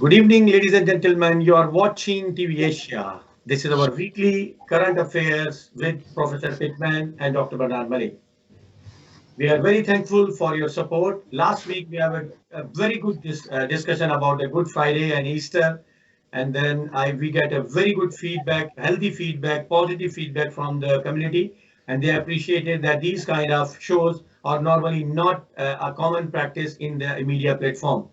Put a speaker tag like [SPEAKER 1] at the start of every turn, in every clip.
[SPEAKER 1] Good evening, ladies and gentlemen. You are watching TV Asia. This is our weekly current affairs with Professor Pitman and Dr. Malik. We are very thankful for your support. Last week, we have a very good discussion about the Good Friday and Easter. And then we get a very good feedback, healthy feedback, positive feedback from the community. And they appreciated that these kind of shows are normally not a common practice in the media platform.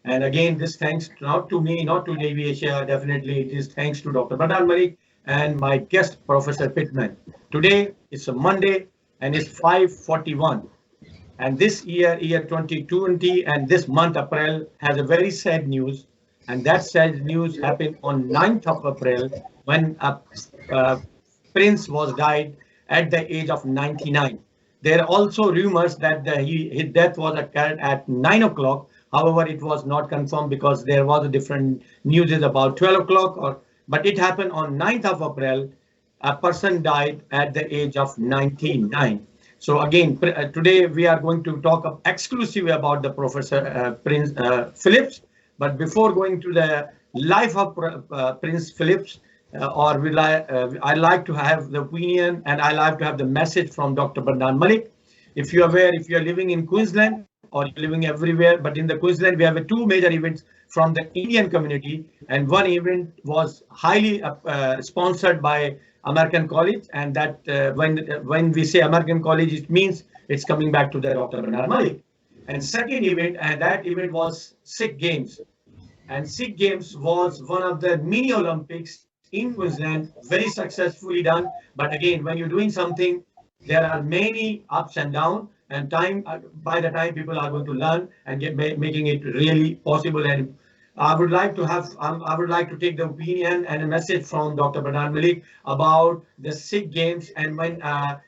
[SPEAKER 1] And again, this thanks not to me, not to Navy Asia, definitely it is thanks to Dr. Malik and my guest, Professor Pitman. Today, it's a Monday and it's 5:41. And this year 2020, and this month, April, has a very sad news. And that sad news happened on 9th of April when a prince was died at the age of 99. There are also rumors that his death was occurred at 9 o'clock. However, it was not confirmed because there was a different news about 12 o'clock. But it happened on 9th of April. A person died at the age of 99. So again, today we are going to talk exclusively about the Professor Prince Phillips. But before going to the life of Prince Phillips, I like to have the opinion and I like to have the message from Dr. Malik. If you are aware, if you are living in Queensland or you're living everywhere, but in the Queensland, we have two major events from the Indian community. And one event was highly sponsored by American College. And that when we say American College, it means it's coming back to the Dr. Malik. And second event, and that event was Sikh Games. And Sikh Games was one of the mini Olympics in Queensland, very successfully done. But again, when you're doing something, there are many ups and downs. And by the time people are going to learn and making it really possible. And I would like to take the opinion and a message from Dr. Malik about the Sikh Games, and when a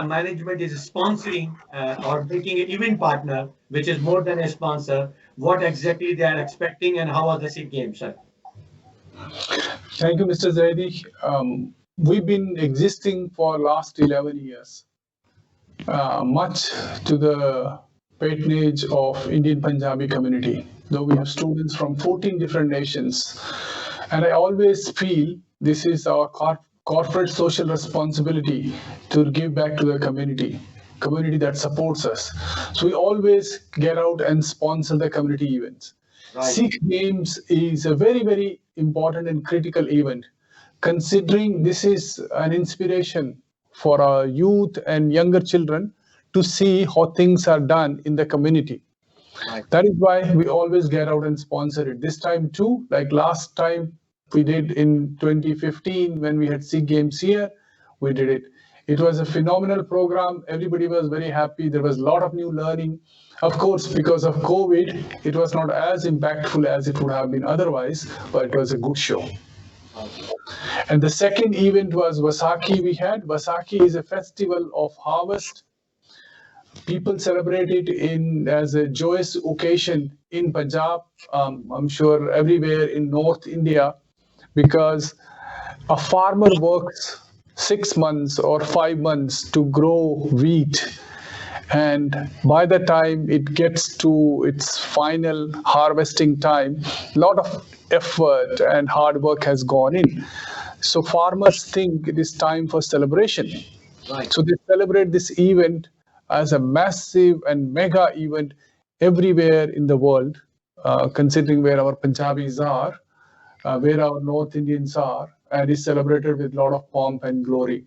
[SPEAKER 1] management is sponsoring or making an event partner, which is more than a sponsor, what exactly they are expecting and how are the Sikh Games, sir?
[SPEAKER 2] Thank you, Mr. Zaidi. We've been existing for last 11 years, much to the patronage of Indian Punjabi community, though we have students from 14 different nations. And I always feel this is our corporate social responsibility to give back to the community that supports us. So we always get out and sponsor the community events. Right. Sikh Games is a very, very important and critical event, considering this is an inspiration for our youth and younger children to see how things are done in the community. Right. That is why we always get out and sponsor it. This time too, like last time we did in 2015 when we had Sikh Games here, we did it. It was a phenomenal program. Everybody was very happy. There was a lot of new learning. Of course, because of COVID, it was not as impactful as it would have been otherwise, but it was a good show. And the second event was Vaisakhi we had. Vaisakhi is a festival of harvest. People celebrate it as a joyous occasion in Punjab, I'm sure everywhere in North India, because a farmer works 6 months or 5 months to grow wheat. And by the time it gets to its final harvesting time, a lot of effort and hard work has gone in. So farmers think it is time for celebration. Right. So they celebrate this event as a massive and mega event everywhere in the world, considering where our Punjabis are, where our North Indians are, and is celebrated with a lot of pomp and glory.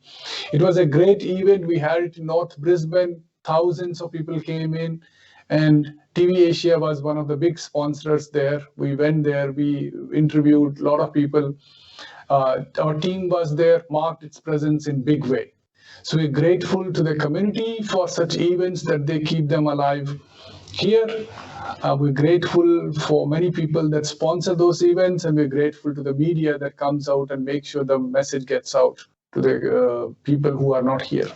[SPEAKER 2] It was a great event. We had it in North Brisbane. Thousands of people came in, and TV Asia was one of the big sponsors there. We went there, we interviewed a lot of people. Our team was there, marked its presence in big way. So we're grateful to the community for such events that they keep them alive here. We're grateful for many people that sponsor those events, and we're grateful to the media that comes out and makes sure the message gets out to the people who are not here.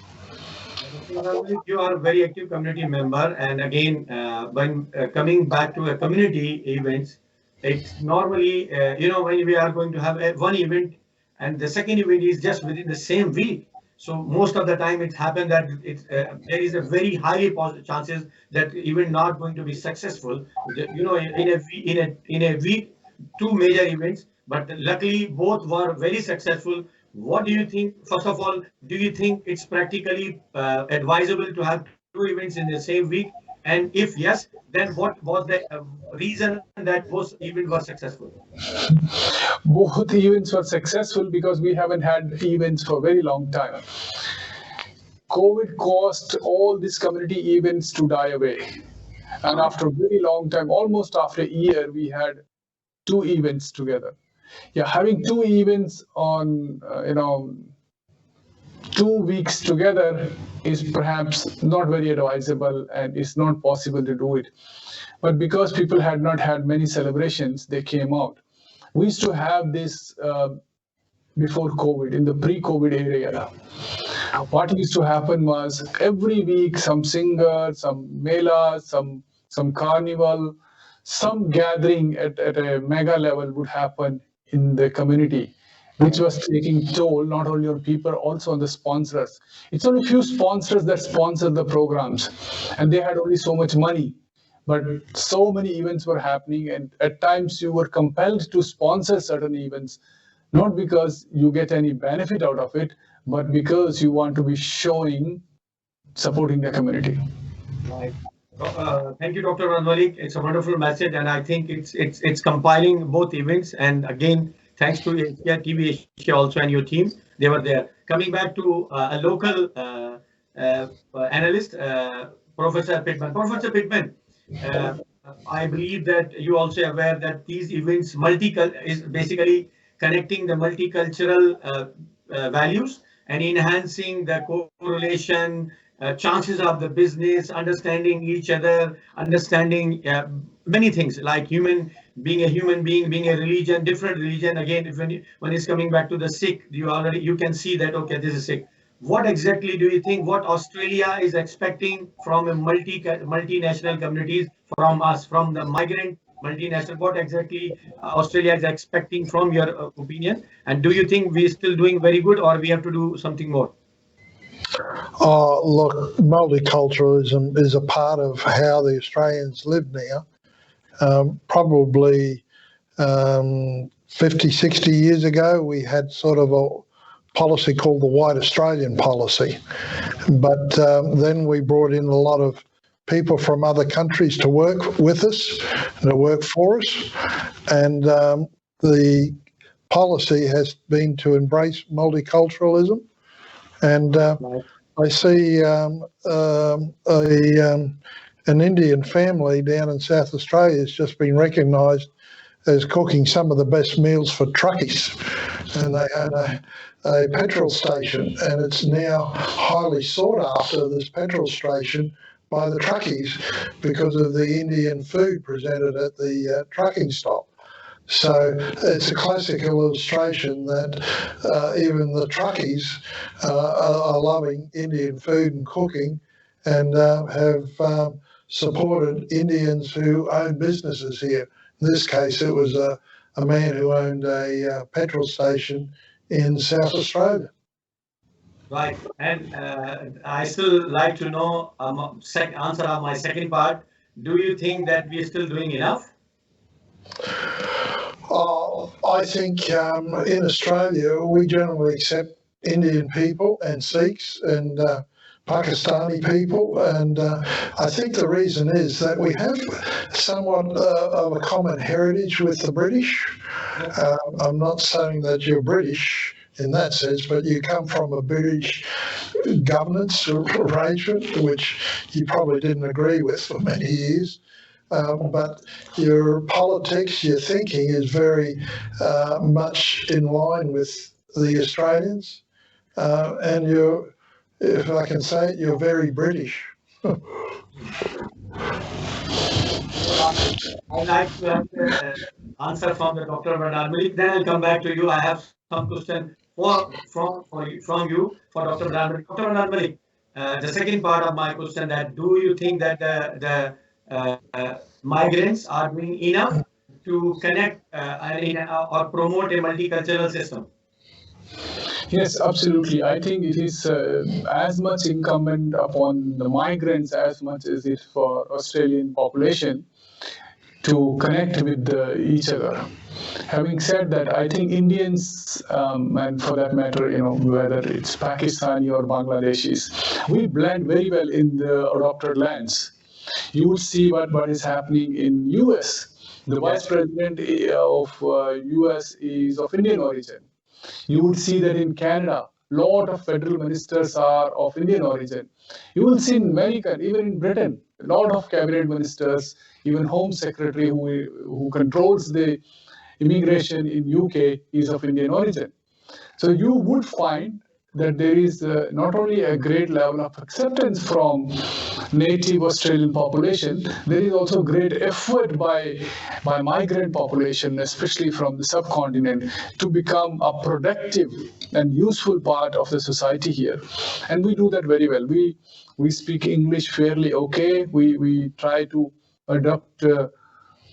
[SPEAKER 1] You are a very active community member, and again, when coming back to a community events, it's normally, when we are going to have one event and the second event is just within the same week. So most of the time it happens that there is a very highly positive chances that even not going to be successful. In a week two major events, but luckily both were very successful. What do you think? First of all, do you think it's practically advisable to have two events in the same week? And if yes, then what was the reason that both events were successful?
[SPEAKER 2] Both events were successful because we haven't had events for a very long time. COVID caused all these community events to die away. And after a very long time, almost after a year, we had two events together. Yeah, having two events on, 2 weeks together is perhaps not very advisable and it's not possible to do it. But because people had not had many celebrations, they came out. We used to have this before COVID, in the pre-COVID area. What used to happen was every week some singer, some mela, some carnival, some gathering at a mega level would happen in the community, which was taking toll not only on people, also on the sponsors. It's only few sponsors that sponsor the programs, and they had only so much money. But so many events were happening, and at times you were compelled to sponsor certain events, not because you get any benefit out of it, but because you want to be supporting the community.
[SPEAKER 1] Right. Thank you, Dr. Malik. It's a wonderful message, and I think it's compiling both events. And again, thanks to Asia, TV Asia also and your team, they were there. Coming back to a local analyst, Professor Pitman. Professor Pitman, I believe that you also aware that these events is basically connecting the multicultural values and enhancing the correlation, chances of the business, understanding each other, understanding many things like being a human being, being a religion, different religion. Again, when it's coming back to the Sikh, you can see that, okay, this is Sikh. What exactly do you think what Australia is expecting from a multinational communities, from us, from the migrant multinational? What exactly Australia is expecting from your opinion? And do you think we're still doing very good, or we have to do something more?
[SPEAKER 3] Look, multiculturalism is a part of how the Australians live now. Probably 50, 60 years ago, we had sort of a policy called the White Australian policy. But then we brought in a lot of people from other countries to work with us and to work for us. And the policy has been to embrace multiculturalism. And I see an Indian family down in South Australia has just been recognised as cooking some of the best meals for truckies. And they own a petrol station, and it's now highly sought after, this petrol station, by the truckies because of the Indian food presented at the trucking stop. So it's a classical illustration that even the truckies are loving Indian food and cooking, and have supported Indians who own businesses here. In this case, it was a man who owned a petrol station in South Australia.
[SPEAKER 1] Right, and I still like to know answer of my second part. Do you think that we are still doing enough?
[SPEAKER 3] I think in Australia we generally accept Indian people and Sikhs and Pakistani people, and I think the reason is that we have somewhat of a common heritage with the British. I'm not saying that you're British in that sense, but you come from a British governance arrangement, which you probably didn't agree with for many years. But your politics, your thinking is very much in line with the Australians, and you're, if I can say it, you're very British.
[SPEAKER 1] I'd like to have the answer from the Dr. Malik. Then I'll come back to you. I have some question from you for Dr. Malik. Dr. Malik, the second part of my question, that do you think that the migrants are doing enough to connect or promote a multicultural system?
[SPEAKER 2] Yes, absolutely. I think it is as much incumbent upon the migrants as much as it for Australian population to connect with each other. having said that, I think Indians, and for that matter, whether it's Pakistani or Bangladeshis, we blend very well in the adopted lands. You would see what is happening in US. The vice president of US is of Indian origin. You would see that in Canada, a lot of federal ministers are of Indian origin. You will see in America, even in Britain, a lot of cabinet ministers, even Home Secretary who controls the immigration in UK is of Indian origin. So you would find that there is not only a great level of acceptance from native Australian population, there is also great effort by migrant population, especially from the subcontinent, to become a productive and useful part of the society here. And we do that very well. We speak English fairly okay. We try to adopt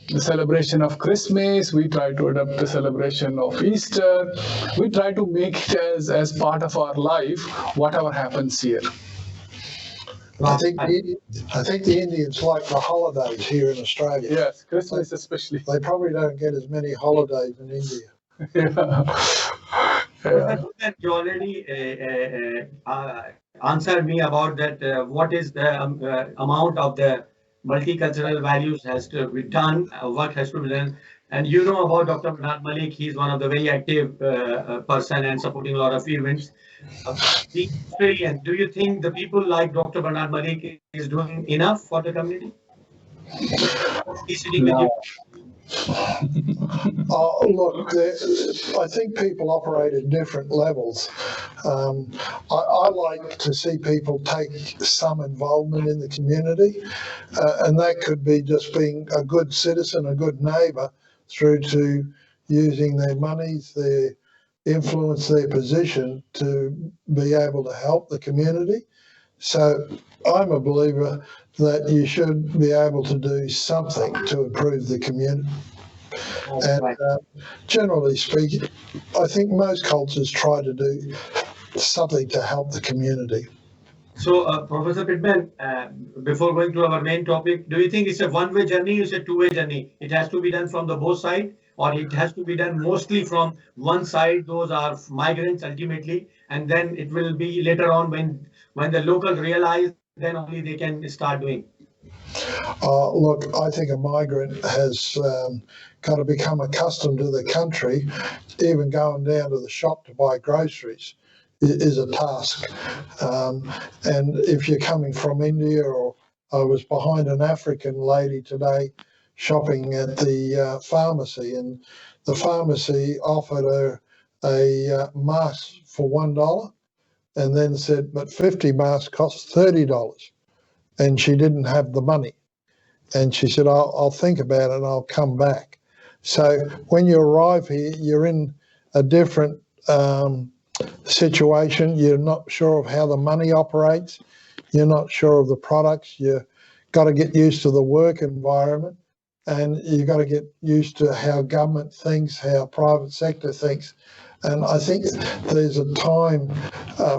[SPEAKER 2] the celebration of Christmas, we try to adopt the celebration of Easter. We try to make it as part of our life, whatever happens here.
[SPEAKER 3] I think the Indians like the holidays here in Australia.
[SPEAKER 2] Yes, Christmas especially.
[SPEAKER 3] They probably don't get as many holidays in India.
[SPEAKER 1] You already answered me about that. What is the amount of the multicultural values has to be done, what has to be done. And you know about Dr. Malik, he's one of the very active person and supporting a lot of events. Being Australian, do you think the people like Dr. Bernard Malik is doing enough for the community? He's sitting with you.
[SPEAKER 3] Look, I think people operate at different levels. I like to see people take some involvement in the community, and that could be just being a good citizen, a good neighbour, through to using their monies, their influence, their position to be able to help the community. So I'm a believer that you should be able to do something to improve the community. And generally speaking, I think most cultures try to do something to help the community.
[SPEAKER 1] So, Professor Pitman, before going to our main topic, do you think it's a one-way journey or it's a two-way journey? It has to be done from the both sides, or it has to be done mostly from one side? Those are migrants ultimately, and then it will be later on when the locals realize, then only they can start doing.
[SPEAKER 3] Look, I think a migrant has got to become accustomed to the country. Even going down to the shop to buy groceries is a task. And if you're coming from India, or I was behind an African lady today shopping at the pharmacy, and the pharmacy offered her a mask for $1 and then said, but 50 masks cost $30. And she didn't have the money. And she said, I'll think about it and I'll come back. So when you arrive here, you're in a different situation. You're not sure of how the money operates. You're not sure of the products. You've got to get used to the work environment, and you've got to get used to how government thinks, how private sector thinks. And I think there's a time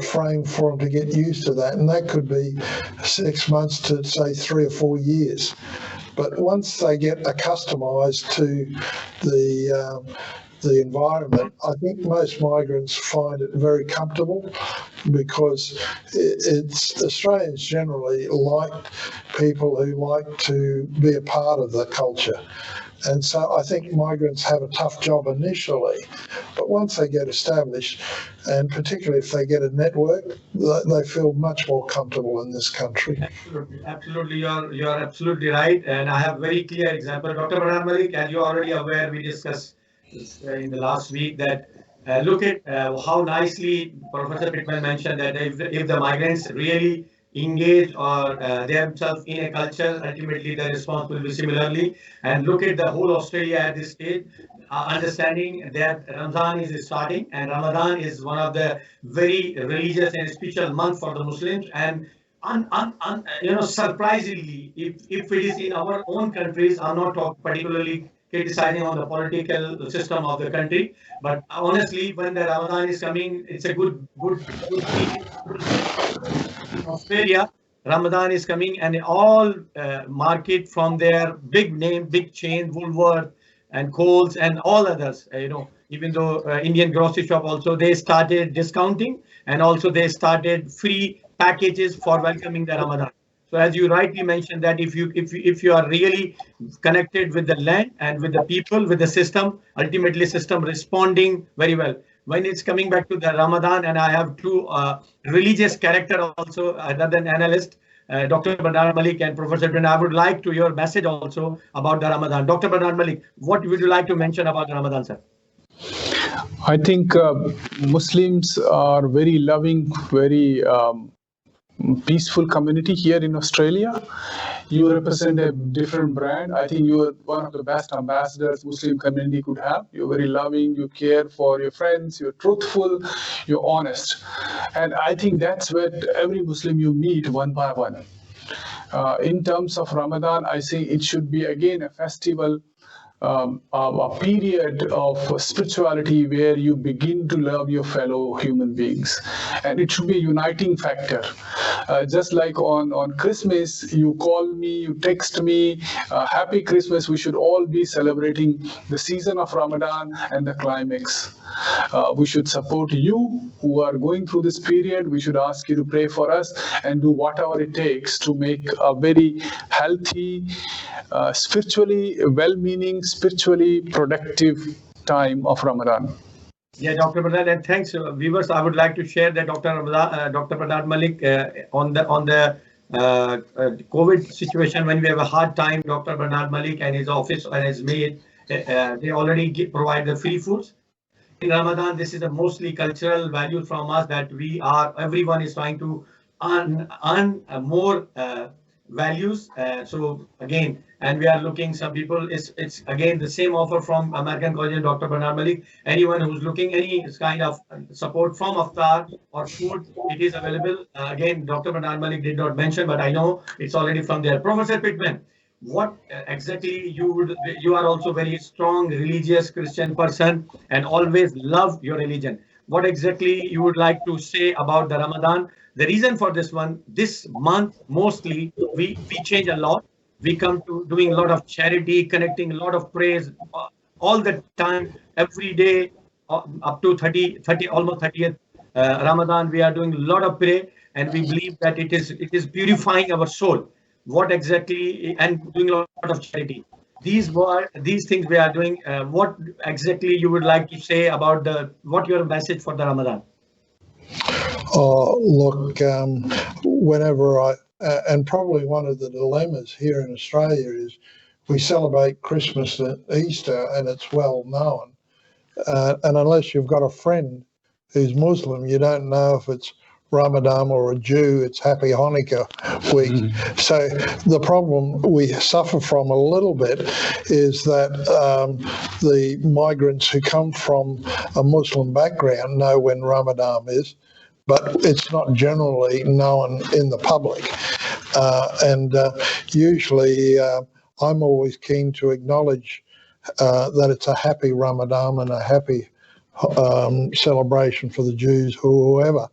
[SPEAKER 3] frame for them to get used to that, and that could be 6 months to say 3 or 4 years. But once they get accustomised to the environment, I think most migrants find it very comfortable, because Australians generally like people who like to be a part of the culture. And so I think migrants have a tough job initially, but once they get established, and particularly if they get a network, they feel much more comfortable in this country.
[SPEAKER 1] Absolutely, you're absolutely right. And I have very clear example. Dr. Bernard Malik, as you're already aware, we discussed in the last week that look at how nicely Professor Pitman mentioned that if the migrants really engage or themselves in a culture, ultimately the response will be similarly. And look at the whole Australia at this stage, understanding that Ramadan is starting, and Ramadan is one of the very religious and spiritual months for the Muslims. And surprisingly, if it is in our own countries, I'm not particularly criticizing on the political system of the country, but honestly, when the Ramadan is coming, it's a good thing. In Australia, Ramadan is coming, and all market from their big name, big chain, Woolworth, and Coles and all others. Even though Indian grocery shop also, they started discounting, and also they started free packages for welcoming the Ramadan. So as you rightly mentioned, that if you are really connected with the land and with the people, with the system, ultimately system responding very well. When it's coming back to the Ramadan, and I have two religious character also, other than analyst, Dr. Bernard Malik and Professor Pitman, I would like to your message also about the Ramadan. Dr. Bernard Malik, what would you like to mention about the Ramadan, sir?
[SPEAKER 2] I think Muslims are very loving, very peaceful community here in Australia. You represent a different brand. I think you are one of the best ambassadors Muslim community could have. You're very loving, you care for your friends, you're truthful, you're honest. And I think that's what every Muslim you meet one by one. In terms of Ramadan, I say it should be again a festival, a period of spirituality where you begin to love your fellow human beings, and it should be a uniting factor. Just like on Christmas, you call me, you text me, happy Christmas. We should all be celebrating the season of Ramadan and the climax. We should support you who are going through this period. We should ask you to pray for us and do whatever it takes to make a very healthy, spiritually well-meaning, spiritually productive time of Ramadan.
[SPEAKER 1] Yeah, Dr. Bernard, and thanks, viewers. I would like to share that Dr. Bernard Malik, on the COVID situation, when we have a hard time, Dr. Bernard Malik and his office and his maid, they already provide the free foods. In Ramadan, this is a mostly cultural value from us, that everyone is trying to earn more values. So again, and we are looking, some people, it's again the same offer from American College and Dr. Bernard Malik. Anyone who's looking any kind of support from iftar or food, it is available. Again, Dr. Bernard Malik did not mention, but I know it's already from there. Professor Pitman, what exactly you are also very strong religious Christian person and always love your religion. What exactly you would like to say about the Ramadan? The reason for this month, mostly we change a lot. We come to doing a lot of charity, connecting a lot of praise all the time, every day, up to 30 almost 30th Ramadan. We are doing a lot of prayer, and we believe that it is purifying our soul. What exactly, and doing a lot of charity. These things we are doing. What exactly you would like to say about what your message for the Ramadan?
[SPEAKER 3] Oh, look, whenever and probably one of the dilemmas here in Australia is we celebrate Christmas and Easter, and it's well known. And unless you've got a friend who's Muslim, you don't know if it's Ramadan or a Jew, it's Happy Hanukkah week. Mm-hmm. So the problem we suffer from a little bit is that the migrants who come from a Muslim background know when Ramadan is, but it's not generally known in the public. And usually I'm always keen to acknowledge that it's a happy Ramadan and a happy celebration for the Jews or whoever.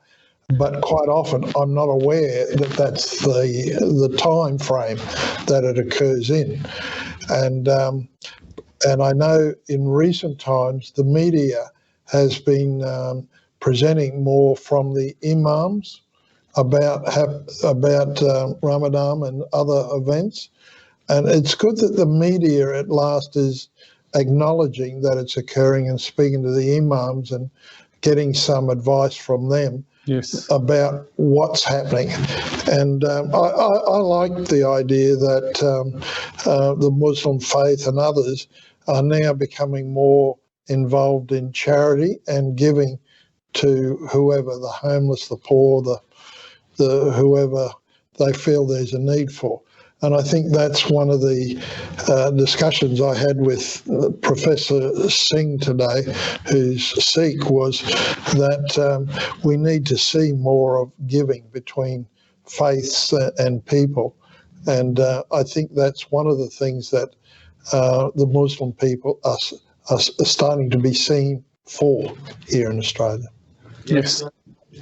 [SPEAKER 3] But quite often I'm not aware that that's the time frame that it occurs in. And I know in recent times the media has been presenting more from the imams about Ramadan and other events. And it's good that the media at last is acknowledging that it's occurring and speaking to the imams and getting some advice from them. Yes. About what's happening. And I like the idea that the Muslim faith and others are now becoming more involved in charity and giving to whoever, the homeless, the poor, the whoever they feel there's a need for. And I think that's one of the discussions I had with Professor Singh today, who's Sikh, was that we need to see more of giving between faiths and people. And I think that's one of the things that the Muslim people are starting to be seen for here in Australia.
[SPEAKER 1] Yes.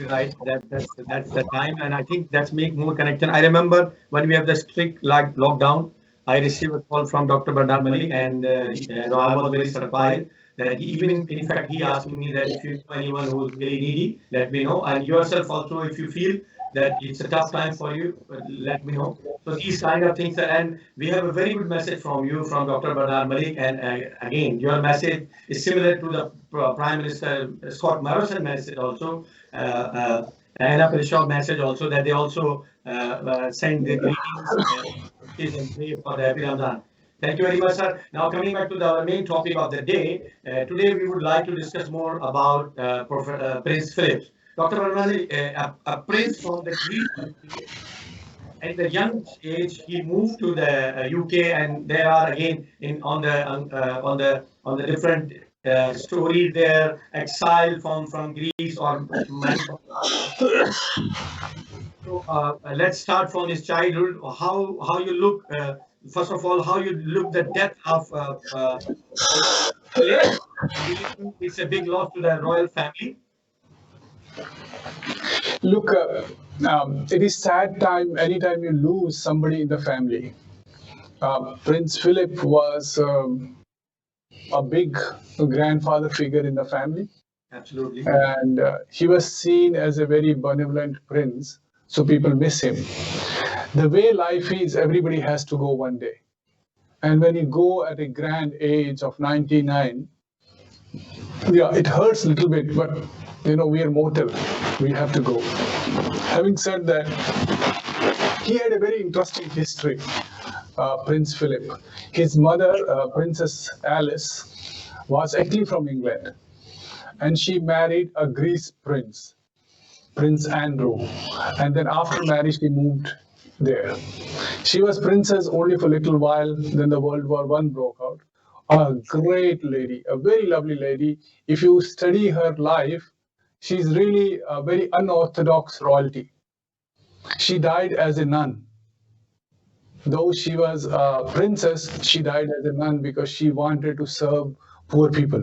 [SPEAKER 1] Right, that's the time, and I think that's make more connection. I remember when we have the strict lockdown, I received a call from Dr. Bernard Malik, and I was very surprised that in fact, he asked me that if you know anyone who is really needy, let me know. And yourself also, if you feel that it's a tough time for you, let me know. So these kind of things, and we have a very good message from you, from Dr. Bernard Malik. And again, your message is similar to the Prime Minister Scott Morrison message also. Anna Perishaw message also, that they also send their greetings and pray for the happy Ramadan. Thank you very much, sir. Now, coming back to our main topic of the day, today we would like to discuss more about Prince Philip. Dr. Barnali, a prince from the Greece. At the young age, he moved to the UK, and there are again on the different stories there, exile from Greece or. So let's start from his childhood. How you look first of all, how you look the death of Philip. It's a big loss to the royal family.
[SPEAKER 2] Look, it is sad time anytime you lose somebody in the family. Prince Philip was a big grandfather figure in the family.
[SPEAKER 1] Absolutely.
[SPEAKER 2] And he was seen as a very benevolent prince, so people miss him. The way life is, everybody has to go one day. And when you go at a grand age of 99, yeah, it hurts a little bit, but we are mortal. We have to go. Having said that, he had a very interesting history, Prince Philip. His mother, Princess Alice, was actually from England, and she married a Greece prince, Prince Andrew. And then after marriage, she moved there. She was princess only for a little while, then the World War I broke out. A great lady, a very lovely lady. If you study her life, she's really a very unorthodox royalty. She died as a nun. Though she was a princess, she died as a nun because she wanted to serve poor people.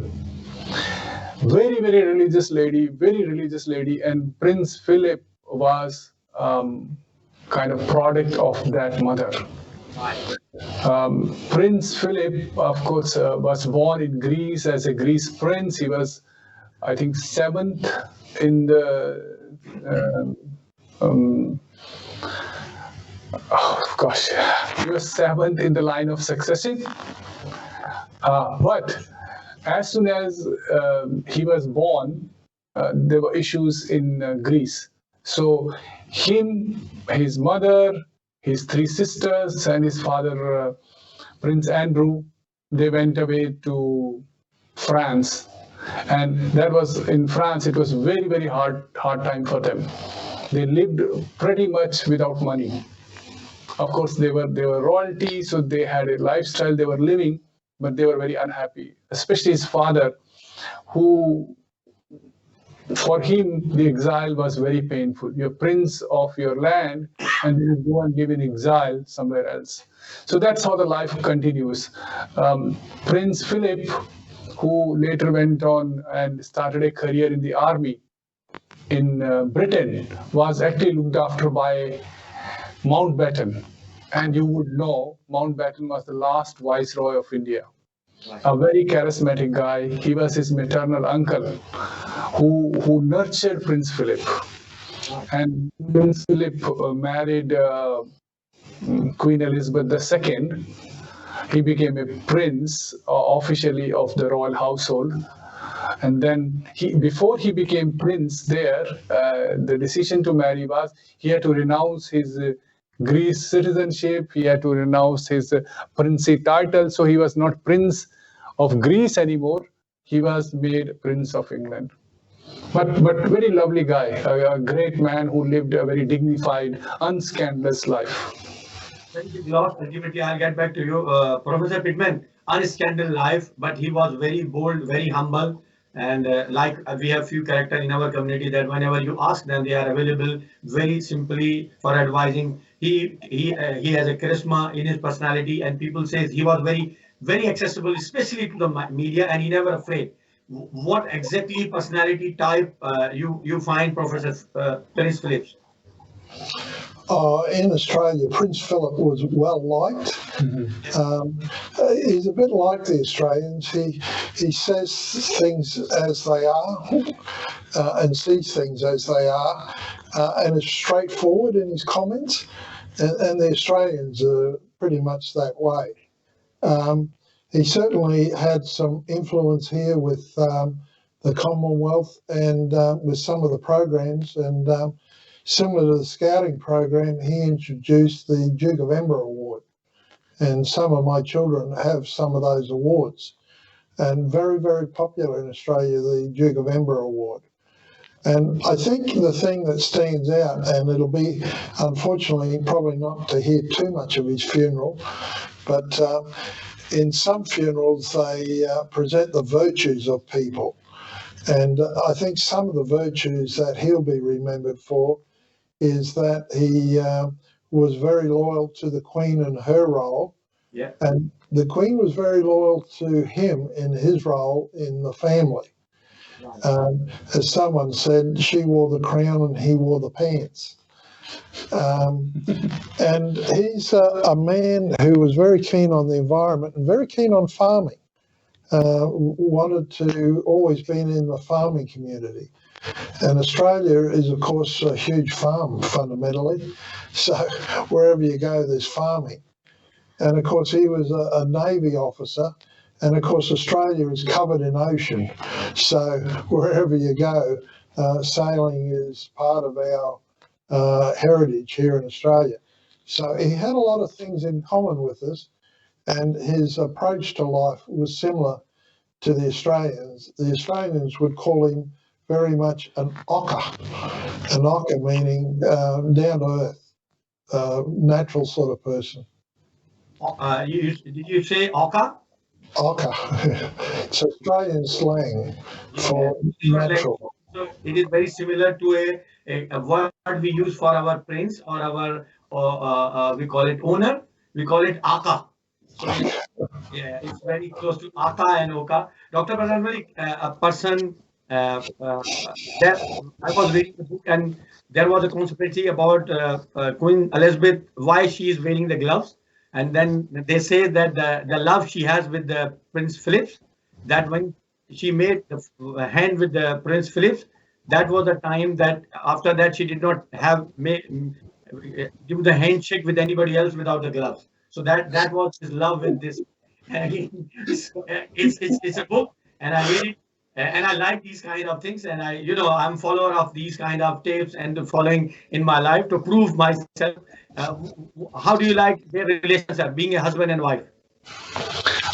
[SPEAKER 2] Very, very religious lady, and Prince Philip was kind of product of that mother. Prince Philip, of course, was born in Greece as a Greece prince. He was, I think, seventh in the he was seventh in the line of succession. But as soon as he was born, there were issues in Greece. So him, his mother, his three sisters, and his father, Prince Andrew, they went away to France. And that was in France. It was very, very hard time for them. They lived pretty much without money. Of course, they were royalty, so they had a lifestyle they were living, but they were very unhappy. Especially his father, who, for him, the exile was very painful. You're prince of your land, and you go and live in exile somewhere else. So that's how the life continues. Prince Philip, who later went on and started a career in the army in Britain, was actually looked after by Mountbatten. And you would know Mountbatten was the last viceroy of India. A very charismatic guy. He was his maternal uncle who nurtured Prince Philip. And Prince Philip married Queen Elizabeth II. He became a prince officially of the royal household. And then before he became prince there, the decision to marry was he had to renounce his Greece citizenship, he had to renounce his princely title, so he was not Prince of Greece anymore, he was made Prince of England. But very lovely guy, a great man who lived a very dignified, unscandalous life.
[SPEAKER 1] Very big loss. Ultimately, I'll get back to you. Professor Pitman, unscandalous life, but he was very bold, very humble. And we have few characters in our community that whenever you ask them, they are available very simply for advising. He has a charisma in his personality, and people say he was very, very accessible, especially to the media, and he never afraid. What exactly personality type you find, Professor Prince Phillips?
[SPEAKER 3] In Australia, Prince Philip was well liked. He's a bit like the Australians. He says things as they are and sees things as they are, and is straightforward in his comments. And the Australians are pretty much that way. He certainly had some influence here with the Commonwealth and with some of the programs. And similar to the scouting program, he introduced the Duke of Edinburgh Award. And some of my children have some of those awards. And very, very popular in Australia, the Duke of Edinburgh Award. And I think the thing that stands out, and it'll be unfortunately probably not to hear too much of his funeral, but in some funerals they present the virtues of people. And I think some of the virtues that he'll be remembered for is that he was very loyal to the Queen in her role.
[SPEAKER 1] Yeah.
[SPEAKER 3] And the Queen was very loyal to him in his role in the family. As someone said, she wore the crown and he wore the pants. And he's a man who was very keen on the environment and very keen on farming. Wanted to always been in the farming community. And Australia is, of course, a huge farm fundamentally. So wherever you go, there's farming. And of course, he was a Navy officer. And of course, Australia is covered in ocean. So wherever you go, sailing is part of our heritage here in Australia. So he had a lot of things in common with us. And his approach to life was similar to the Australians. The Australians would call him very much an ochre meaning down to earth, natural sort of person.
[SPEAKER 1] Did you say oka?
[SPEAKER 3] Ochre. It's Australian slang for natural.
[SPEAKER 1] So it is very similar to a word we use for our prince or our, we call it owner, we call it aka. So yeah, it's very close to aka and oka. Dr. Malik, a person, there, I was reading the book and there was a conspiracy about Queen Elizabeth, why she is wearing the gloves. And then they say that the love she has with the Prince Philip, that when she made the hand with the Prince Philip, that was the time that after that she did not have give the handshake with anybody else without the gloves. So that was his love with this. It's a book, and I read it, and I like these kind of things, and I'm follower of these kind of tapes and following in my life to prove myself. How do you like their relationship, being a husband and wife?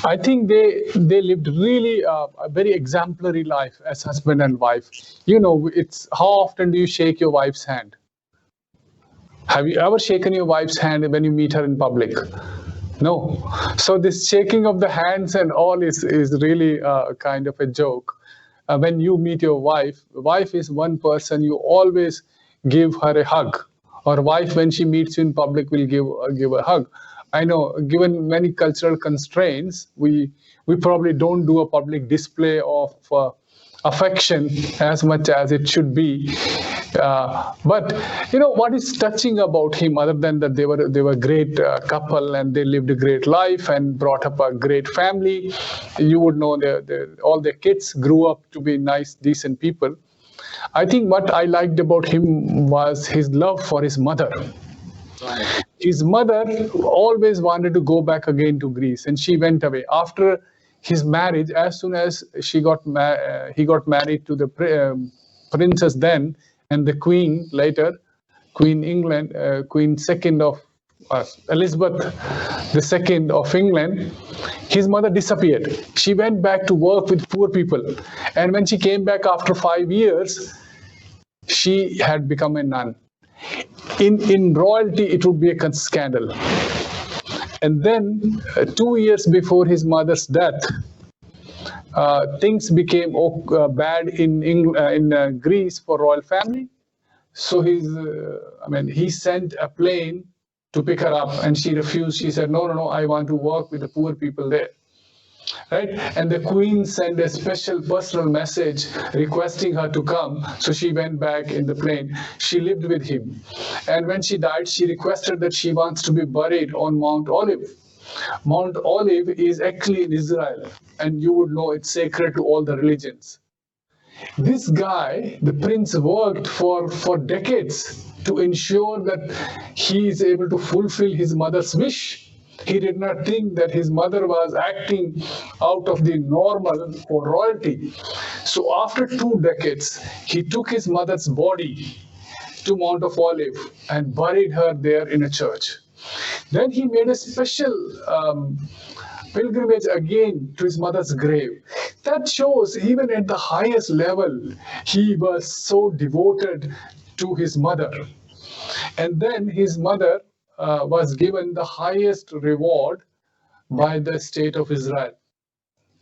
[SPEAKER 2] I think they lived really a very exemplary life as husband and wife. It's how often do you shake your wife's hand? Have you ever shaken your wife's hand when you meet her in public? No. So this shaking of the hands and all is really kind of a joke. When you meet your wife is one person you always give her a hug. Or wife, when she meets you in public, will give a hug. I know, given many cultural constraints, we probably don't do a public display of affection as much as it should be. But what is touching about him, other than that they were a great couple and they lived a great life and brought up a great family. You would know all their kids grew up to be nice, decent people. I think what I liked about him was his love for his mother.
[SPEAKER 1] Right.
[SPEAKER 2] His mother always wanted to go back again to Greece, and she went away. After his marriage, as soon as he got married to the princess then, and the queen later, Queen England, Queen second of Elizabeth II of England, his mother disappeared. She went back to work with poor people. And when she came back after 5 years, she had become a nun. In royalty, it would be a scandal. And then 2 years before his mother's death, things became bad in Greece for royal family. So he sent a plane to pick her up, and she refused. She said, no, I want to work with the poor people there. right? And the queen sent a special personal message requesting her to come. So she went back in the plane. She lived with him. And when she died, she requested that she wants to be buried on Mount Olive. Mount Olive is actually in Israel, and you would know it's sacred to all the religions. This guy, the prince, worked for decades to ensure that he is able to fulfill his mother's wish. He did not think that his mother was acting out of the normal for royalty. So after 2 decades, he took his mother's body to Mount of Olive and buried her there in a church. Then he made a special pilgrimage again to his mother's grave. That shows even at the highest level, he was so devoted to his mother. And then his mother was given the highest reward by the state of Israel.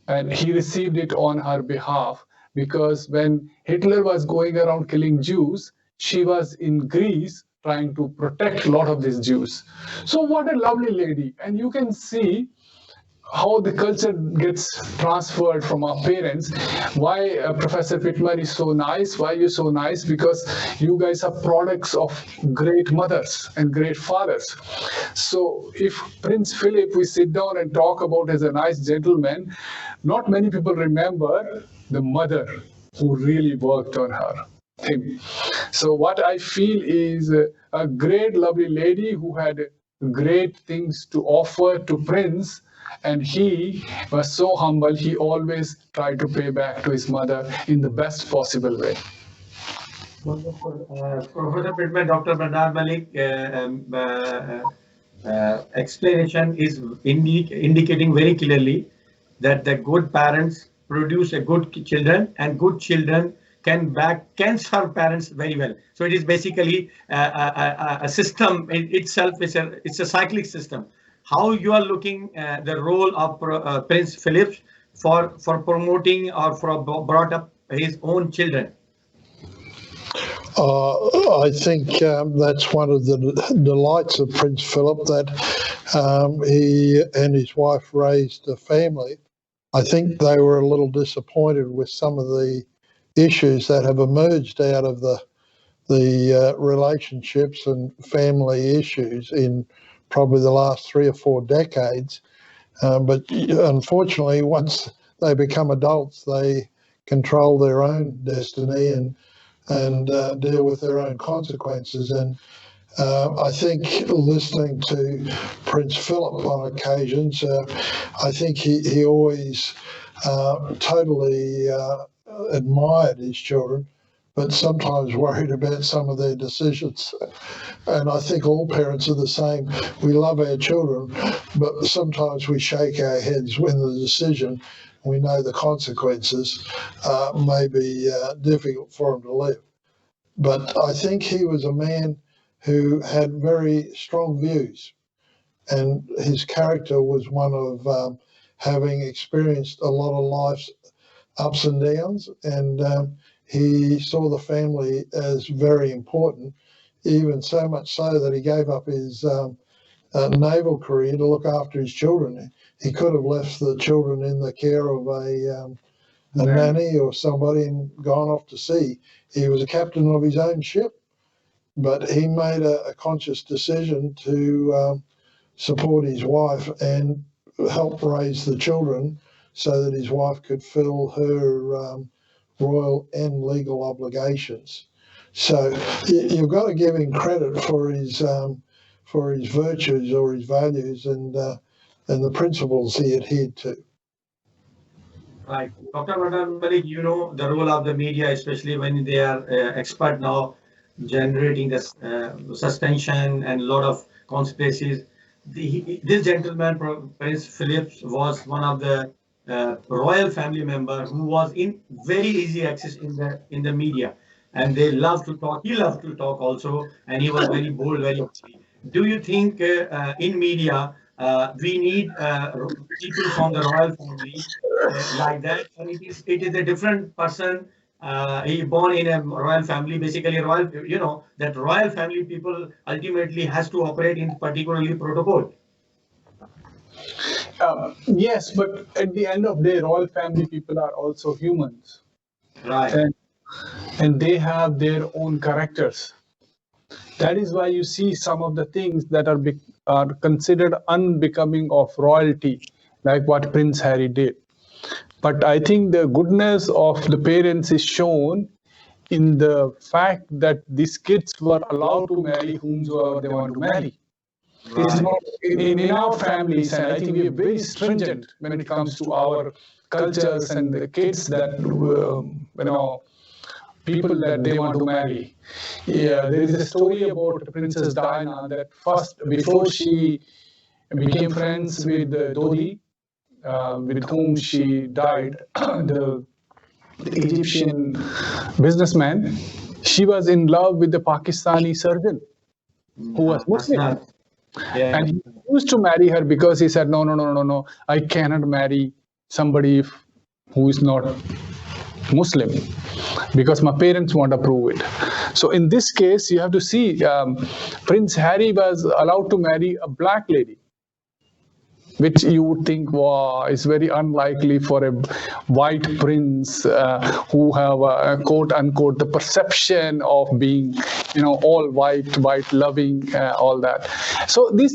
[SPEAKER 2] And he received it on her behalf because when Hitler was going around killing Jews, she was in Greece trying to protect a lot of these Jews. So what a lovely lady. And you can see how the culture gets transferred from our parents. Why Professor Pitman is so nice? Why you're so nice? Because you guys are products of great mothers and great fathers. So if Prince Philip, we sit down and talk about as a nice gentleman, not many people remember the mother who really worked on him. So what I feel is a great, lovely lady who had great things to offer to Prince, and he was so humble, he always tried to pay back to his mother in the best possible way.
[SPEAKER 1] Wonderful. Professor Pitman, Dr. Malik, explanation is indicating very clearly that the good parents produce a good children, and good children can serve parents very well. So it is basically a system in itself. It's a cyclic system. How you are looking at the role of Prince Philip for promoting or for brought up his own children?
[SPEAKER 3] I think that's one of the delights of Prince Philip, that he and his wife raised a family. I think they were a little disappointed with some of the issues that have emerged out of the relationships and family issues in probably the last 3 or 4 decades. But unfortunately, once they become adults, they control their own destiny and deal with their own consequences. And I think listening to Prince Philip on occasions, I think he always totally admired his children, but sometimes worried about some of their decisions. And I think all parents are the same. We love our children, but sometimes we shake our heads when the decision, we know the consequences, may be difficult for them to live. But I think he was a man who had very strong views, and his character was one of having experienced a lot of life's ups and downs, and he saw the family as very important, even so much so that he gave up his naval career to look after his children. He could have left the children in the care of a nanny or somebody and gone off to sea. He was a captain of his own ship, but he made a conscious decision to support his wife and help raise the children so that his wife could fill her royal and legal obligations. So you've got to give him credit for his virtues or his values and the principles he adhered to.
[SPEAKER 1] Right. Dr. Malik, you know the role of the media, especially when they are expert now generating this suspension and a lot of conspiracies. This gentleman, Prince Philip, was one of the royal family member who was in very easy access in the media, and they love to talk. He loved to talk also, and he was very bold, very free. Do you think in media we need people from the royal family like that? And it is a different person. He born in a royal family, basically royal. You know that royal family people ultimately has to operate in particularly protocol.
[SPEAKER 2] Yes, but at the end of the day, royal family people are also humans,
[SPEAKER 1] Right.
[SPEAKER 2] and they have their own characters. That is why you see some of the things that are considered unbecoming of royalty, like what Prince Harry did. But I think the goodness of the parents is shown in the fact that these kids were allowed to marry whomsoever they want to marry. It's
[SPEAKER 1] Right.
[SPEAKER 2] not in our families, and I think we are very stringent when it comes to our cultures and the kids that people that they want to marry. Yeah, there is a story about Princess Diana that first, before she became friends with Dodi, with whom she died, the Egyptian businessman, she was in love with the Pakistani surgeon who was Muslim.
[SPEAKER 1] Asad. Yeah.
[SPEAKER 2] And he used to marry her because he said, no, I cannot marry somebody who is not Muslim because my parents won't approve it. So in this case, you have to see Prince Harry was allowed to marry a black lady, which you would think, wow, is very unlikely for a white prince who have quote unquote the perception of being, all white, loving, all that. So these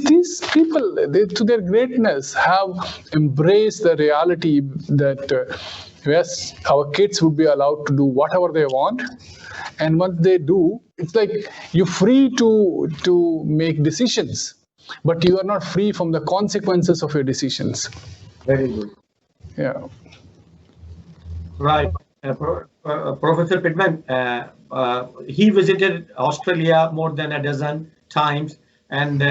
[SPEAKER 2] people, to their greatness, have embraced the reality that yes, our kids would be allowed to do whatever they want. And once they do, it's like you're free to make decisions, but you are not free from the consequences of your decisions.
[SPEAKER 1] Very good.
[SPEAKER 2] Yeah.
[SPEAKER 1] Right. Professor Pitman, he visited Australia more than a dozen times, and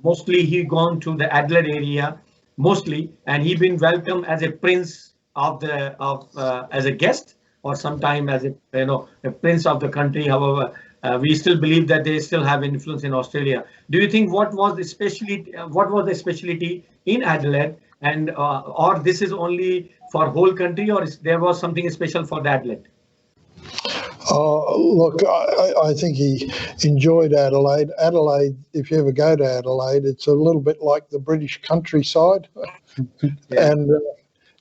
[SPEAKER 1] mostly he gone to the Adelaide area, mostly, and he been welcomed as a prince as a guest, or sometime as a prince of the country. However, we still believe that they still have influence in Australia. Do you think what was the specialty in Adelaide, and or this is only for whole country, or there was something special for the Adelaide?
[SPEAKER 3] Look, I think he enjoyed Adelaide. Adelaide, if you ever go to Adelaide, it's a little bit like the British countryside.
[SPEAKER 1] Yeah.
[SPEAKER 3] And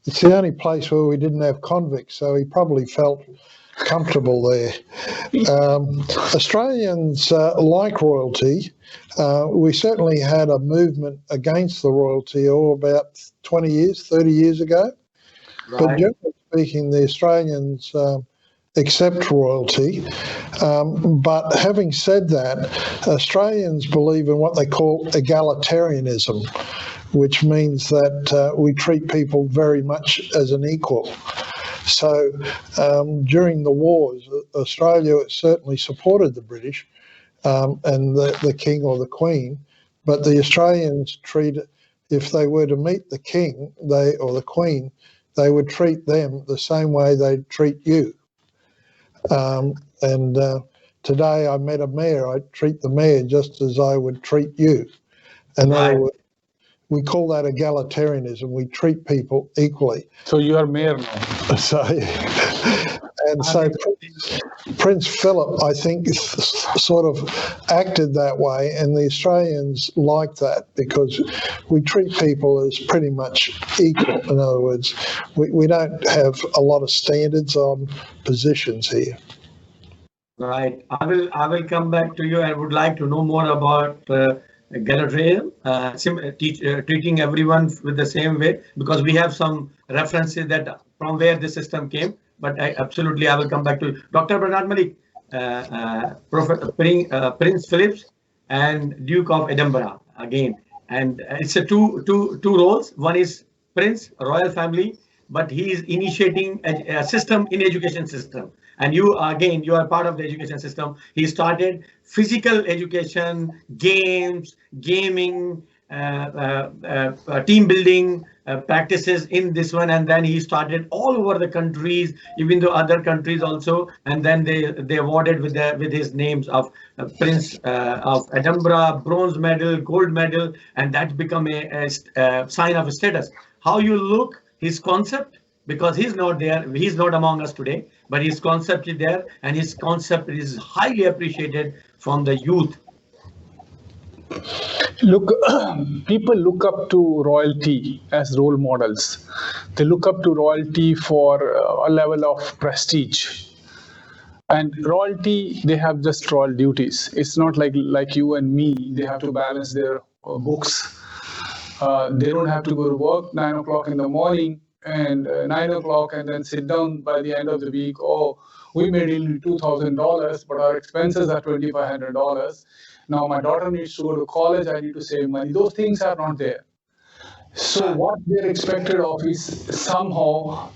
[SPEAKER 3] it's the only place where we didn't have convicts, so he probably felt comfortable there. Australians like royalty. We certainly had a movement against the royalty about 20 years, 30 years ago.
[SPEAKER 1] Right.
[SPEAKER 3] But generally speaking, the Australians accept royalty. But having said that, Australians believe in what they call egalitarianism, which means that we treat people very much as an equal. So during the wars, Australia certainly supported the British and the King or the Queen, but the Australians if they were to meet the King or the Queen, they would treat them the same way they'd treat you. And today I met a mayor, I'd treat the mayor just as I would treat you. In other words, we call that egalitarianism. We treat people equally.
[SPEAKER 2] So you are mayor now.
[SPEAKER 3] So Prince Philip, I think, sort of acted that way, and the Australians like that because we treat people as pretty much equal. In other words, we don't have a lot of standards on positions here.
[SPEAKER 1] Right. I will come back to you. I would like to know more about egalitarianism, treating everyone with the same way, because we have some references that from where the system came. But I will come back to you. Dr. Bernard Malik, Prince Philip and Duke of Edinburgh again, and it's a two roles. One is Prince, royal family, but he is initiating a system in education system. And you are part of the education system. He started physical education, games, gaming, team building practices in this one, and then he started all over the countries, even though other countries also, and then they awarded with his names of Prince of Edinburgh, bronze medal, gold medal, and that become a sign of status. How you look, his concept, because he's not there, he's not among us today, but his concept is there, and his concept is highly appreciated from the youth.
[SPEAKER 2] Look, people look up to royalty as role models. They look up to royalty for a level of prestige. And royalty, they have just royal duties. It's not like you and me. They have to balance their books. They don't have to go to work 9 o'clock in the morning and 9 o'clock and then sit down by the end of the week. Oh, we made only $2,000, but our expenses are $2,500. Now my daughter needs to go to college. I need to save money. Those things are not there. So what they're expected of is somehow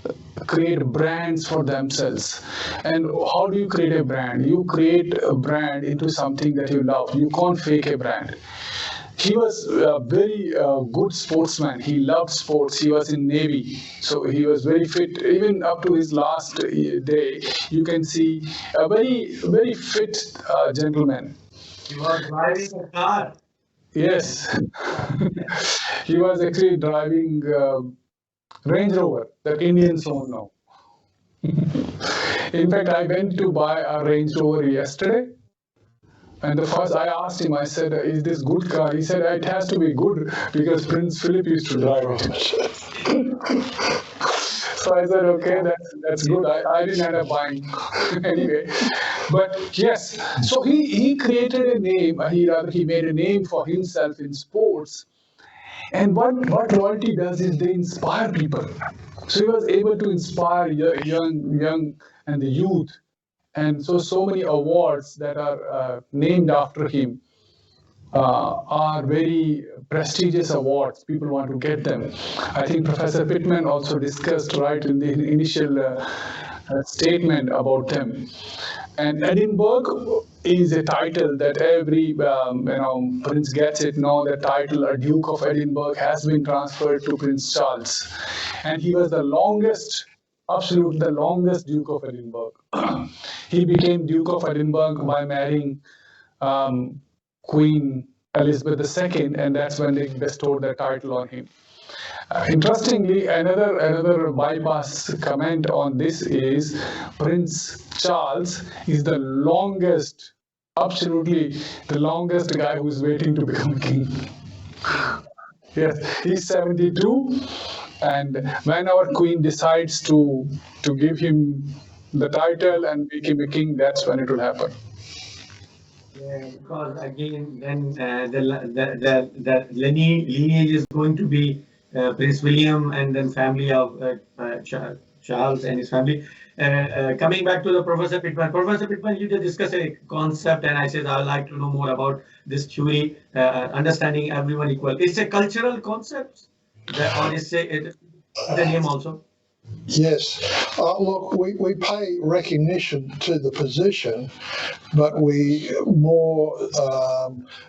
[SPEAKER 2] create brands for themselves. And how do you create a brand? You create a brand into something that you love. You can't fake a brand. He was a very good sportsman. He loved sports. He was in Navy, so he was very fit. Even up to his last day, you can see a very fit gentleman.
[SPEAKER 1] He was driving a car.
[SPEAKER 2] Yes, he was actually driving Range Rover that Indians own now. In fact, I went to buy a Range Rover yesterday. And the first I asked him, I said, is this good car? He said, it has to be good because Prince Philip used to drive it. So I said, okay, that's good. I didn't end up buying anyway. But yes, so he created a name, he made a name for himself in sports. And what royalty does is they inspire people. So he was able to inspire young and the youth. And so many awards that are named after him are very prestigious awards. People want to get them. I think Professor Pitman also discussed right in the initial statement about them. And Edinburgh is a title that every prince gets it now. The title, a Duke of Edinburgh, has been transferred to Prince Charles, and he was the longest Duke of Edinburgh. He became Duke of Edinburgh by marrying Queen Elizabeth II, and that's when they bestowed the title on him. Interestingly, another bypass comment on this is Prince Charles is the longest, absolutely the longest guy who's waiting to become king. Yes, he's 72. And when our queen decides to give him the title and make him a king, that's when it will happen.
[SPEAKER 1] Yeah, because again, then the lineage is going to be Prince William and then family of Charles and his family. Coming back to the Professor Pitman. Professor Pitman, you just discussed a concept, and I said I'd like to know more about this theory, understanding everyone equal. It's a cultural concept. Or is it the name also?
[SPEAKER 3] Yes. Look, we pay recognition to the position, but we more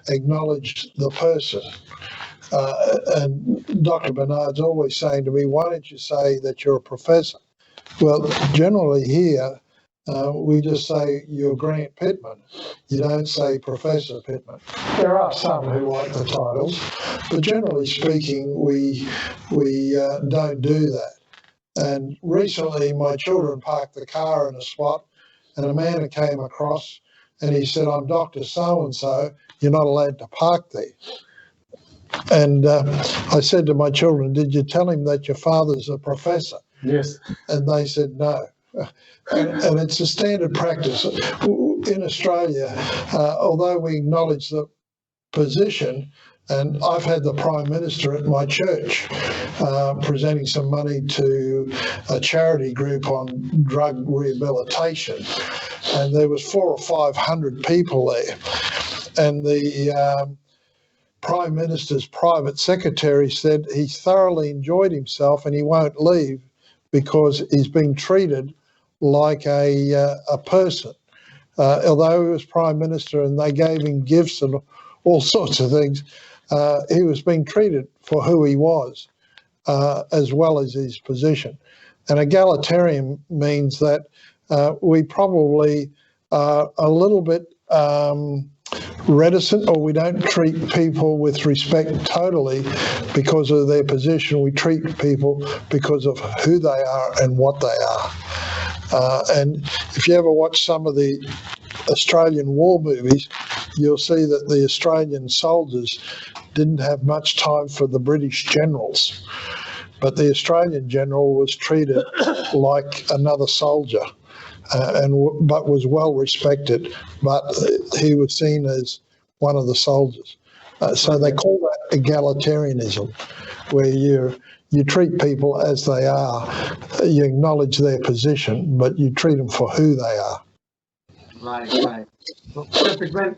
[SPEAKER 3] acknowledge the person. And Dr. Bernard's always saying to me, why don't you say that you're a professor? Well, generally here, we just say you're Grant Pitman. You don't say Professor Pitman. There are some who like the titles, but generally speaking, we don't do that. And recently, my children parked the car in a spot, and a man came across, and he said, "I'm Dr. So-and-so. You're not allowed to park there." And I said to my children, "Did you tell him that your father's a professor?"
[SPEAKER 2] Yes.
[SPEAKER 3] And they said no. And it's a standard practice in Australia, although we acknowledge the position, and I've had the Prime Minister at my church presenting some money to a charity group on drug rehabilitation, and there was 400 or 500 people there, and the Prime Minister's private secretary said he thoroughly enjoyed himself and he won't leave because he's being treated like a person. Although he was Prime Minister and they gave him gifts and all sorts of things, he was being treated for who he was, as well as his position. And egalitarian means that we probably are a little bit reticent, or we don't treat people with respect totally because of their position. We treat people because of who they are and what they are. And if you ever watch some of the Australian war movies, you'll see that the Australian soldiers didn't have much time for the British generals. But the Australian general was treated like another soldier, but was well respected. But he was seen as one of the soldiers. So they call that egalitarianism, where you treat people as they are. You acknowledge their position, but you treat them for who they are.
[SPEAKER 1] Right. So, Mr. Pitman,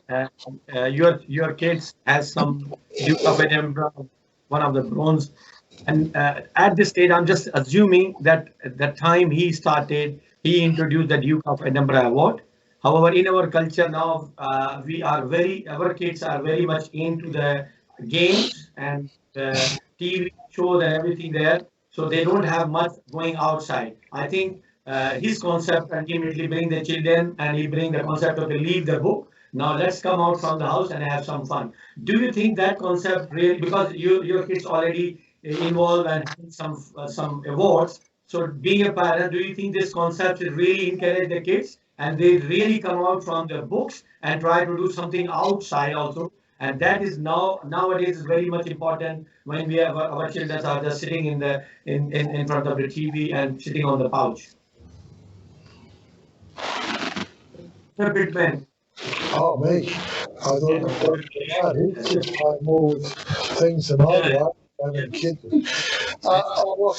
[SPEAKER 1] your kids has some Duke of Edinburgh, one of the bronze. And at this stage, I'm just assuming that at the time he started, he introduced the Duke of Edinburgh Award. However, in our culture now, our kids are very much into the games and the TV shows and everything there. So they don't have much going outside. I think his concept ultimately bring the children, and he bring the concept of leave the book. Now let's come out from the house and have some fun. Do you think that concept really, because your kids already involved and some awards. So being a parent, do you think this concept will really encourage the kids and they really come out from the books and try to do something outside also? And that is nowadays is very much important when we have our children are just sitting in front of the TV and sitting on the couch. Sir Pitman.
[SPEAKER 3] Oh, me. I thought he's just playing more with things than I do. Having kids. Look,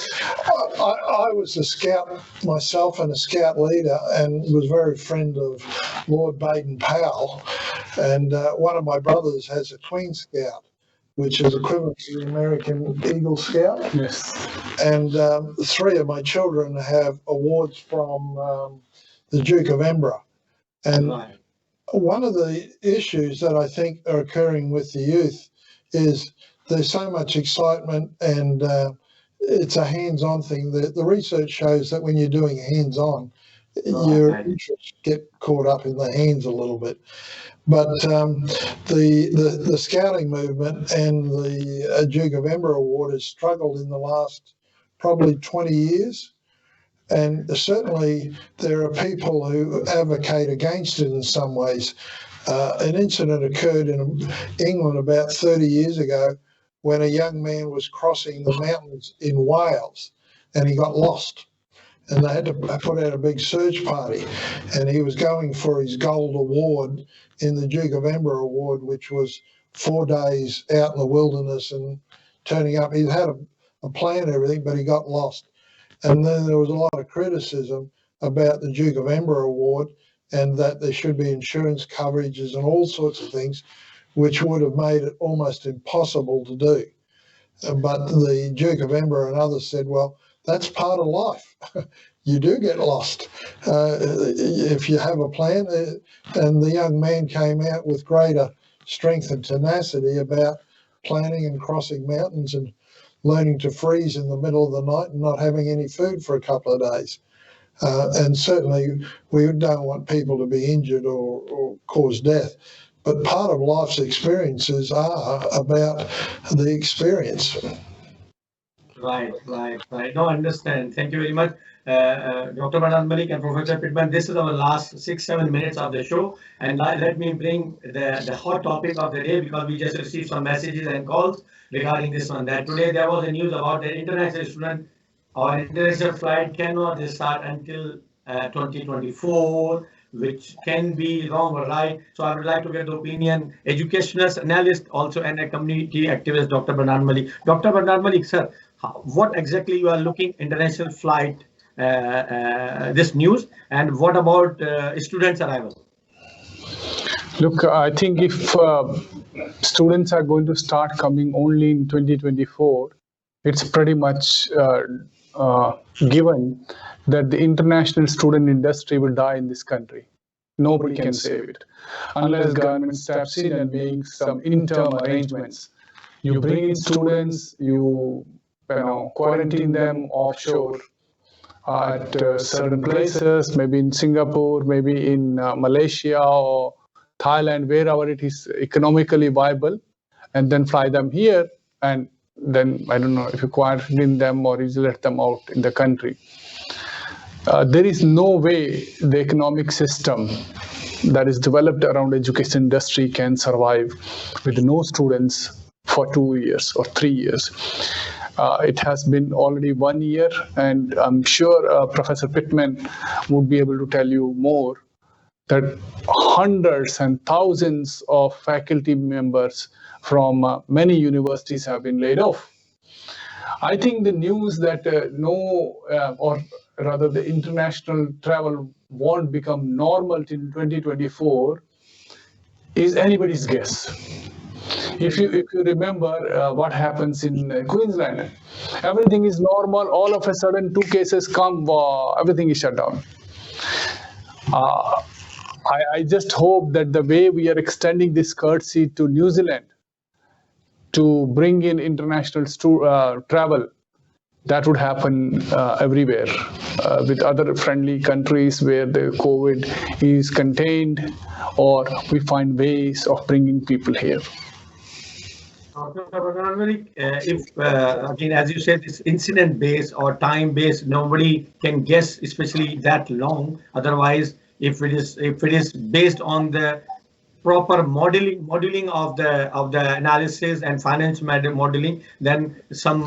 [SPEAKER 3] I was a scout myself and a scout leader, and was very friend of Lord Baden-Powell. And one of my brothers has a Queen Scout, which is equivalent to the American Eagle Scout.
[SPEAKER 2] Yes.
[SPEAKER 3] And 3 of my children have awards from the Duke of Edinburgh. And one of the issues that I think are occurring with the youth is there's so much excitement, and it's a hands-on thing. The research shows that when you're doing hands-on, your interests get caught up in the hands a little bit. But the scouting movement and the Duke of Edinburgh Award has struggled in the last probably 20 years. And certainly there are people who advocate against it in some ways. An incident occurred in England about 30 years ago when a young man was crossing the mountains in Wales and he got lost. And they had to put out a big search party. And he was going for his gold award in the Duke of Edinburgh Award, which was 4 days out in the wilderness and turning up. He had a plan and everything, but he got lost. And then there was a lot of criticism about the Duke of Edinburgh Award and that there should be insurance coverages and all sorts of things, which would have made it almost impossible to do. But the Duke of Edinburgh and others said, well, that's part of life. You do get lost if you have a plan. And the young man came out with greater strength and tenacity about planning and crossing mountains and learning to freeze in the middle of the night and not having any food for a couple of days. And certainly we don't want people to be injured or cause death. But part of life's experiences are about the experience.
[SPEAKER 1] Right. No, I understand. Thank you very much, Dr. Malik and Professor Pitman. This is our last 6-7 minutes of the show, and let me bring the hot topic of the day, because we just received some messages and calls regarding this one. That today there was a news about the international student or international flight cannot start until 2024. Which can be wrong or right. So I would like to get the opinion, educationalist, analyst, also and a community activist, Dr. Bernard Malik. Dr. Bernard Malik, sir, what exactly you are looking international flight, this news, and what about students' arrival?
[SPEAKER 2] Look, I think if students are going to start coming only in 2024, it's pretty much given that the international student industry will die in this country. Nobody can save it unless government steps in and makes some interim arrangements. You bring in students, you quarantine them offshore at certain places, maybe in Singapore, maybe in Malaysia or Thailand, wherever it is economically viable, and then fly them here, and then I don't know if you quarantine them or you let them out in the country. There is no way the economic system that is developed around education industry can survive with no students for 2 years or 3 years. It has been already 1 year, and I'm sure Professor Pitman would be able to tell you more, that hundreds and thousands of faculty members from many universities have been laid off. I think the news that or rather the international travel won't become normal till 2024 is anybody's guess. If you remember what happens in Queensland, everything is normal. All of a sudden, 2 cases come, everything is shut down. I just hope that the way we are extending this courtesy to New Zealand to bring in international travel, that would happen everywhere with other friendly countries where the COVID is contained, or we find ways of bringing people here.
[SPEAKER 1] Dr. Malik, if again, as you said, it's incident-based or time-based, nobody can guess, especially that long. Otherwise, if it is based on the proper modeling of the analysis and finance modeling, then some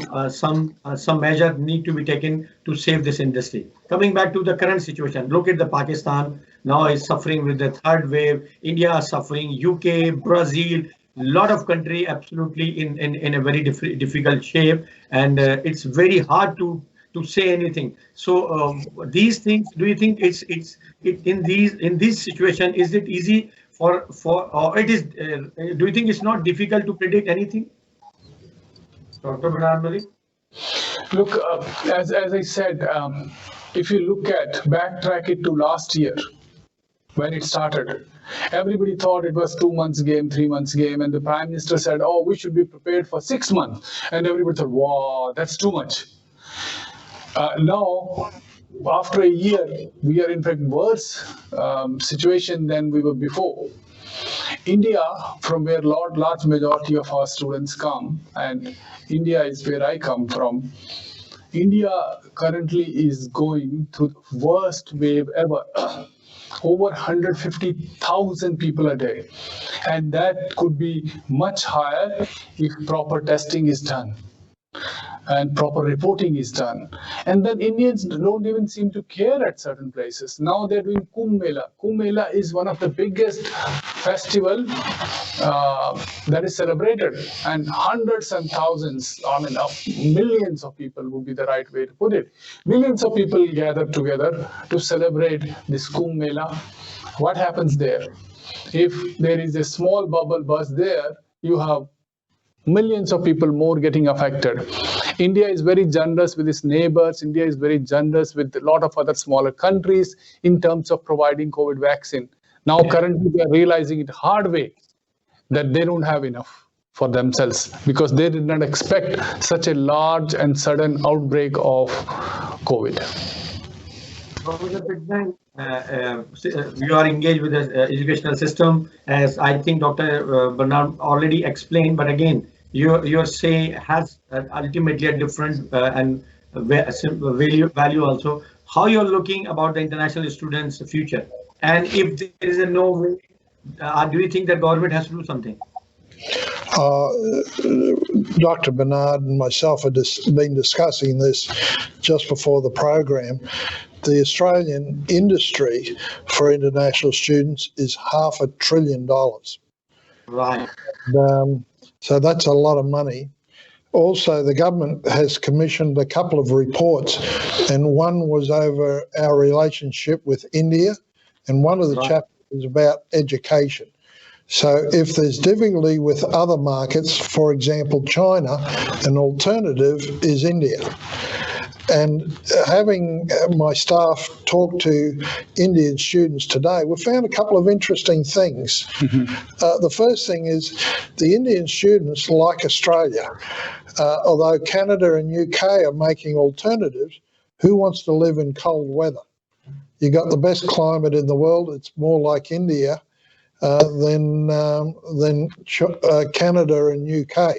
[SPEAKER 1] measure need to be taken to save this industry. Coming back to the current situation, look at the Pakistan now is suffering with the 3rd wave. India is suffering. UK, Brazil, lot of country absolutely in a very difficult shape, and it's very hard to say anything. So these things, do you think it's in this situation, is it easy for or it is do you think it's not difficult to predict anything, Dr. Malik?
[SPEAKER 2] Look, as I said, if you backtrack it to last year when it started, everybody thought it was 2 months game, 3 months game, and the Prime Minister said, "Oh, we should be prepared for 6 months," and everybody thought, "Wow, that's too much." Now, after a year, we are in fact worse situation than we were before. India, from where large majority of our students come, and India is where I come from, India currently is going through the worst wave ever. Over 150,000 people a day. And that could be much higher if proper testing is done and proper reporting is done. And then Indians don't even seem to care at certain places. Now they're doing Kumbh Mela. Kumbh Mela is one of the biggest festival that is celebrated, and hundreds and thousands, millions of people would be the right way to put it. Millions of people gather together to celebrate this Kumbh Mela. What happens there? If there is a small bubble burst there, you have millions of people more getting affected. India is very generous with its neighbors. India is very generous with a lot of other smaller countries in terms of providing COVID vaccine. Now, currently, they are realizing it hard way that they don't have enough for themselves because they did not expect such a large and sudden outbreak of COVID.
[SPEAKER 1] Professor Pitman, you are engaged with the educational system, as I think Dr. Bernard already explained, but again, your say has ultimately a different and value also. How you're looking about the international students' future, and if there is a no way, do you think that government has to do something?
[SPEAKER 3] Dr. Bernard and myself have been discussing this just before the program. The Australian industry for international students is $500 billion.
[SPEAKER 1] Right.
[SPEAKER 3] So that's a lot of money. Also, the government has commissioned a couple of reports, and one was over our relationship with India, and one of the chapters is about education. So if there's difficulty with other markets, for example, China, an alternative is India. And having my staff talk to Indian students today, we found a couple of interesting things. The first thing is the Indian students like Australia. Although Canada and UK are making alternatives, who wants to live in cold weather? You got the best climate in the world. It's more like India than Canada and UK.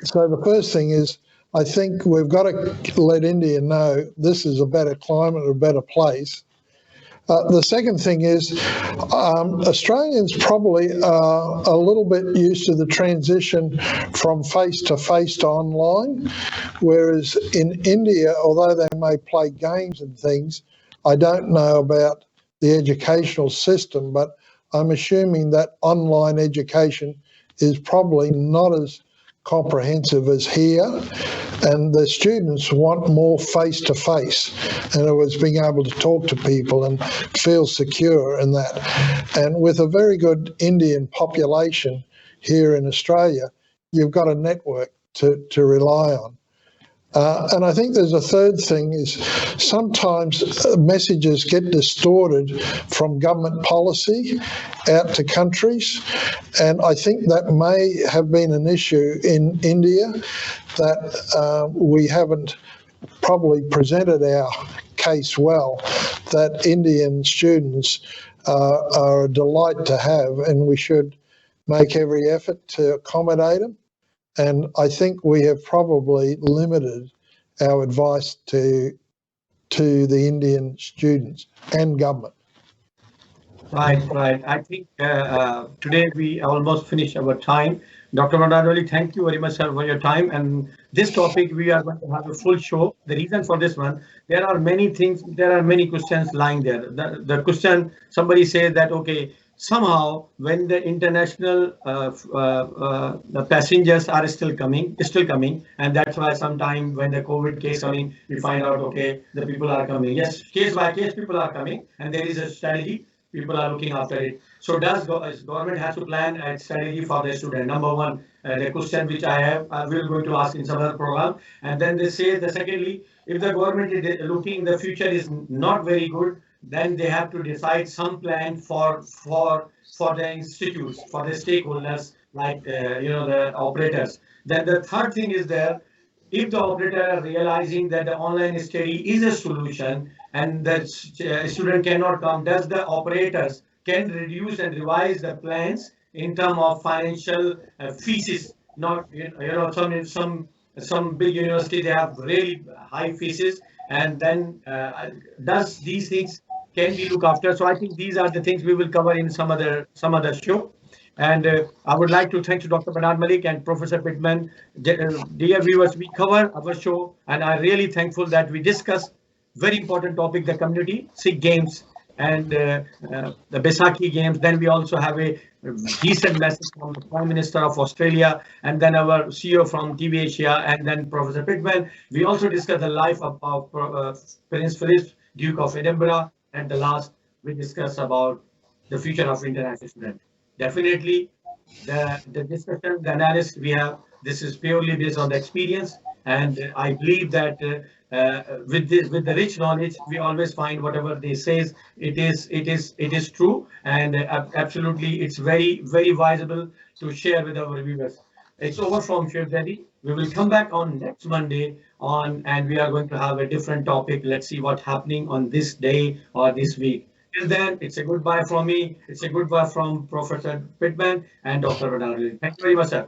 [SPEAKER 3] So the first thing is, I think we've got to let India know this is a better climate, a better place. The second thing is Australians probably are a little bit used to the transition from face-to-face to online, whereas in India, although they may play games and things, I don't know about the educational system, but I'm assuming that online education is probably not as comprehensive as here, and the students want more face-to-face. In other words, being able to talk to people and feel secure in that. And with a very good Indian population here in Australia, you've got a network to rely on. And I think there's a third thing is sometimes messages get distorted from government policy out to countries. And I think that may have been an issue in India, that we haven't probably presented our case well, that Indian students are a delight to have, and we should make every effort to accommodate them. And I think we have probably limited our advice to the Indian students and government.
[SPEAKER 1] Right. I think today we almost finished our time. Dr. Mandadoli, thank you very much, sir, for your time. And this topic, we are going to have a full show. The reason for this one, there are many things, there are many questions lying there. The question, somebody says that, okay, somehow when the international the passengers are still coming, and that's why sometime when the COVID case coming, we find out, okay, the people are coming. Yes, case by case, people are coming, and there is a strategy. People are looking after it. So does government has to plan a strategy for the student? Number one, the question which I have, I will going to ask in some other program. And then they say the secondly, if the government is looking, the future is not very good, then they have to decide some plan for the institutes, for the stakeholders, like the operators. Then the third thing is there, if the operator are realizing that the online study is a solution and the student cannot come, does the operators can reduce and revise the plans in terms of financial fees? Not some big university, they have really high fees, and then does these things can be looked after? So I think these are the things we will cover in some other show. And I would like to thank Dr. Malik and Professor Pitman. Dear viewers, we cover our show, and I'm really thankful that we discussed very important topic, the community Sikh games and the Baisakhi games. Then we also have a decent message from the Prime Minister of Australia, and then our CEO from TV Asia, and then Professor Pitman. We also discussed the life of Prince Philip, Duke of Edinburgh, and the last we discussed about the future of international students. Definitely, the discussion, the analysis we have, this is purely based on the experience, and I believe that with the rich knowledge, we always find whatever they says, it is true, and absolutely, it's very visible to share with our viewers. It's over from Shoaib. We will come back on next Monday and we are going to have a different topic. Let's see what's happening on this day or this week. Till then, it's a goodbye from me. It's a goodbye from Professor Pitman and Dr. Radar. Thank you very much, sir.